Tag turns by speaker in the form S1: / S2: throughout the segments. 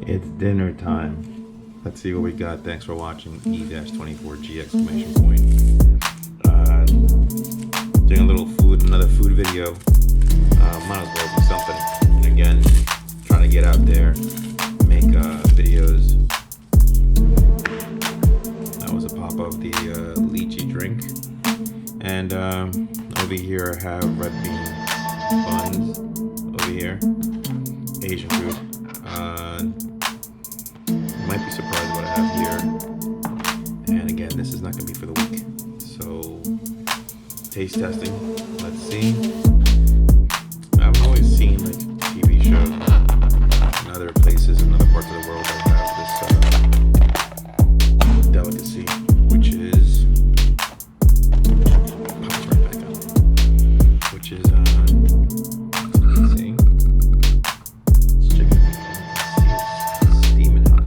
S1: It's dinner time. Let's see what we got. Thanks for watching. E-24G exclamation point. Doing a little food, another food video. Might as well do something. And again, trying to get out there, make videos. That was a pop of the lychee drink. And over here I have red bean buns. Over here, Asian food. Might be surprised what I have here. And again, this is not going to be for the week. So, taste testing. Let's see. I've always seen like TV shows in other places, in other parts of the world that have this delicacy, which is pops right back up. Which is let's see. It's chicken. It's steaming hot.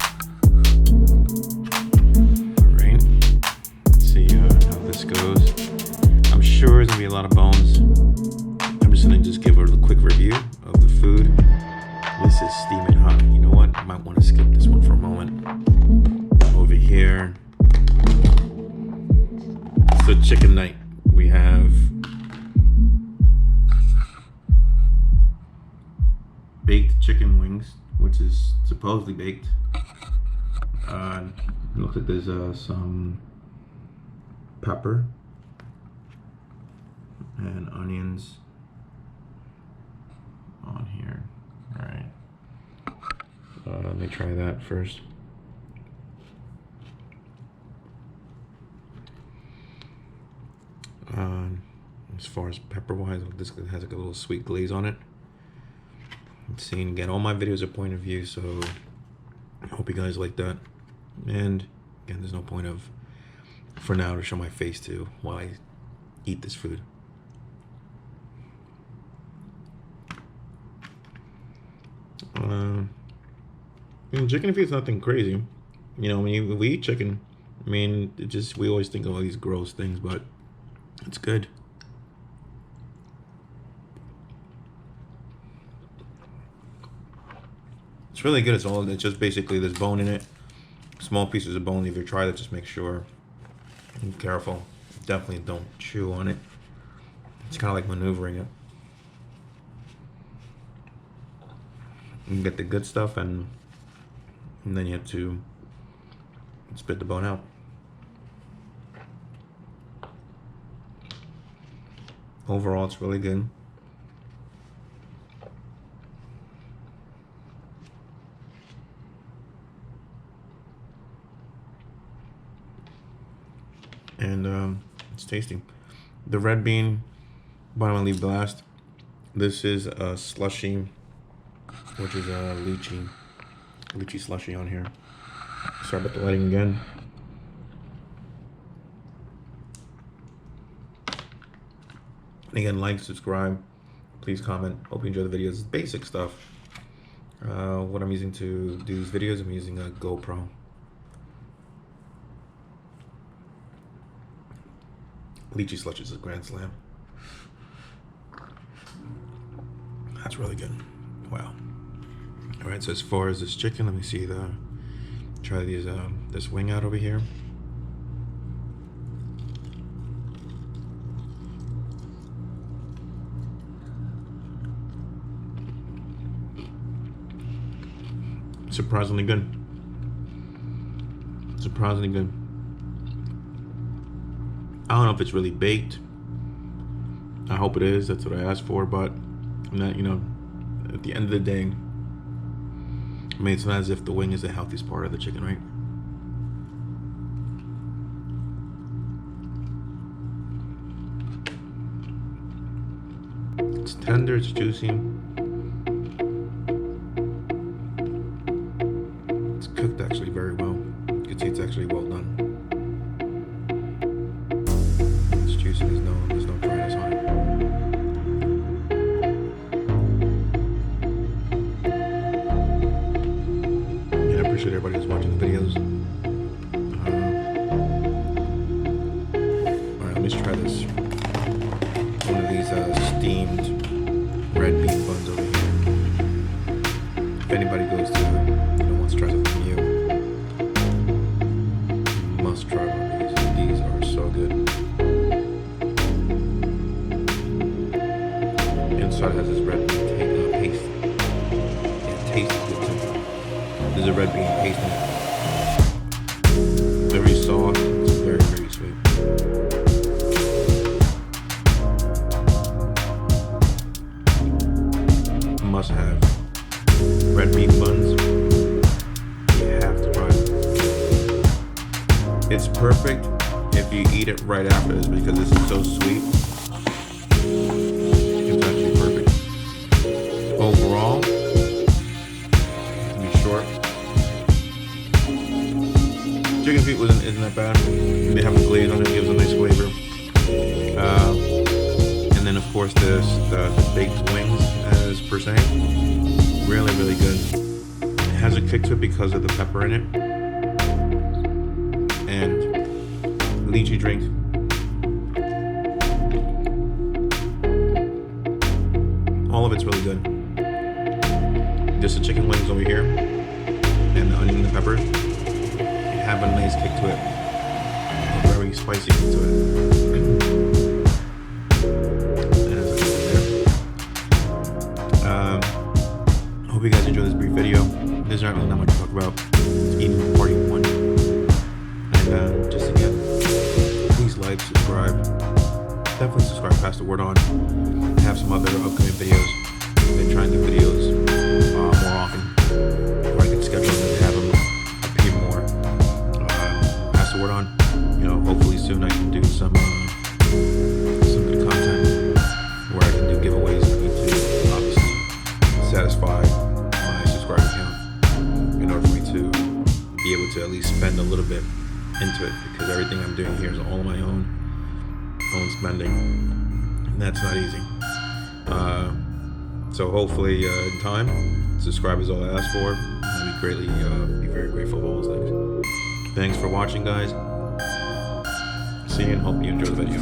S1: Alright. See how this goes. I'm sure there's gonna be a lot of bones. I'm just gonna give a quick review of the food. This is steaming hot. You know what? I might want to skip this one for a moment. Over here, it's a chicken night. We have baked chicken wings, which is supposedly baked. It looks like there's some pepper and onions on here. All right. Let me try that first. As far as pepper wise, this has like a little sweet glaze on it. Let's see, and again, all my videos are point of view, so I hope you guys like that. And again, there's no point of, for now, to show my face too while I eat this food. Chicken feed is nothing crazy. You know, when we eat chicken, I mean, we always think of all these gross things, but it's good. It's really good. It's just basically there's bone in it. Small pieces of bone. If you try that, just make sure. Be careful. Definitely don't chew on it. It's kind of like maneuvering it. You get the good stuff, and then you have to spit the bone out. Overall, it's really good. And it's tasty. The red bean, but I'm gonna leave the last. This is a slushy, which is a lychee slushy on here. Sorry about the lighting again. And again, like, subscribe, please comment. Hope you enjoy the videos. It's basic stuff. What I'm using to do these videos, I'm using a GoPro. Lychee slush is a grand slam. That's really good. Wow. All right, so as far as this chicken, let me see try this wing out over here. Surprisingly good. Surprisingly good. I don't know if it's really baked. I hope it is. That's what I asked for, but I'm not, you know, at the end of the day, I mean, it's not as if the wing is the healthiest part of the chicken, right? It's tender, it's juicy. It's cooked actually very well. You can see it's actually well done. It's juicy, there's no dryness on it. And I appreciate everybody who's watching the videos. Alright, let me just try this. One of these steamed red bean buns over here. If anybody goes to, wants to There's a red bean paste in it. Very soft. It's very, very sweet. Must have. Red bean buns. You have to try it. It's perfect if you eat it right after this because this is so sweet. It's actually perfect. Overall, to be short, chicken feet isn't that bad. They have a glaze on it, gives a nice flavor. And then of course the baked wings as per se. Really, really good. It has a kick to it because of the pepper in it. And lychee drink. All of it's really good. Just the chicken wings over here and the onion and the peppers have a nice kick to it. A very spicy kick to it. Hope you guys enjoyed this brief video. There's not really not much to talk about. It's eating party one. And just again, please like, subscribe. Definitely subscribe, pass the word on. I have some other upcoming videos. I've been trying to do videos more often, where I can schedule them and have them appear more. Pass the word on. You know, hopefully soon I can do some good content where I can do giveaways for me to obviously satisfy my subscriber count in order for me to be able to at least spend a little bit into it, because everything I'm doing here is all my own spending, and that's not easy. So hopefully in time, subscribe is all I ask for. I'd be greatly be very grateful for all those things. Thanks for watching, guys. See you and hope you enjoy the video.